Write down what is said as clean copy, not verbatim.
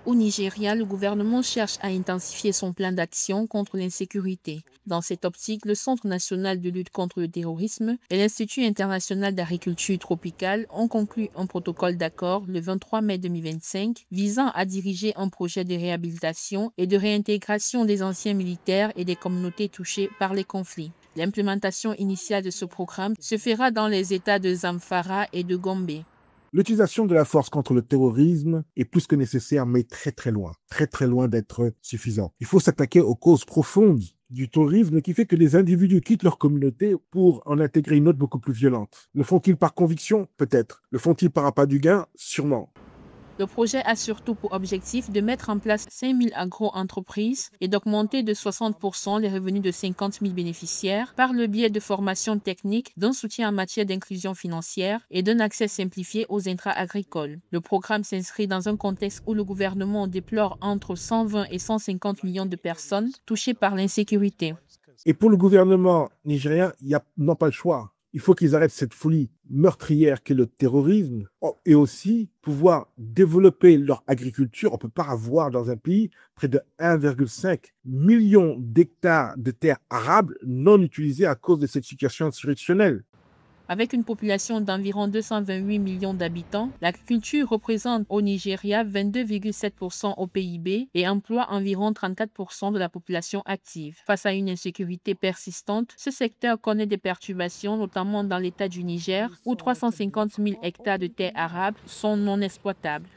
Au Nigeria, le gouvernement cherche à intensifier son plan d'action contre l'insécurité. Dans cette optique, le Centre national de lutte contre le terrorisme et l'Institut international d'agriculture tropicale ont conclu un protocole d'accord le 23 mai 2025 visant à diriger un projet de réhabilitation et de réintégration des anciens militaires et des communautés touchées par les conflits. L'implémentation initiale de ce programme se fera dans les États de Zamfara et de Gombe. L'utilisation de la force contre le terrorisme est plus que nécessaire, mais très loin d'être suffisant. Il faut s'attaquer aux causes profondes du terrorisme qui fait que les individus quittent leur communauté pour en intégrer une autre beaucoup plus violente. Le font-ils par conviction? Peut-être. Le font-ils par appât du gain? Sûrement. Le projet a surtout pour objectif de mettre en place 5 000 agro-entreprises et d'augmenter de 60% les revenus de 50 000 bénéficiaires par le biais de formations techniques, d'un soutien en matière d'inclusion financière et d'un accès simplifié aux intrants agricoles. Le programme s'inscrit dans un contexte où le gouvernement déplore entre 120 et 150 millions de personnes touchées par l'insécurité. Et pour le gouvernement nigérien, n'ont pas le choix. Il faut qu'ils arrêtent cette folie meurtrière qu'est le terrorisme et aussi pouvoir développer leur agriculture. On ne peut pas avoir dans un pays près de 1,5 million d'hectares de terres arables non utilisées à cause de cette situation insurrectionnelle. Avec une population d'environ 228 millions d'habitants, l'agriculture représente au Nigeria 22,7% au PIB et emploie environ 34% de la population active. Face à une insécurité persistante, ce secteur connaît des perturbations, notamment dans l'État du Niger, où 350 000 hectares de terres arables sont non exploitables.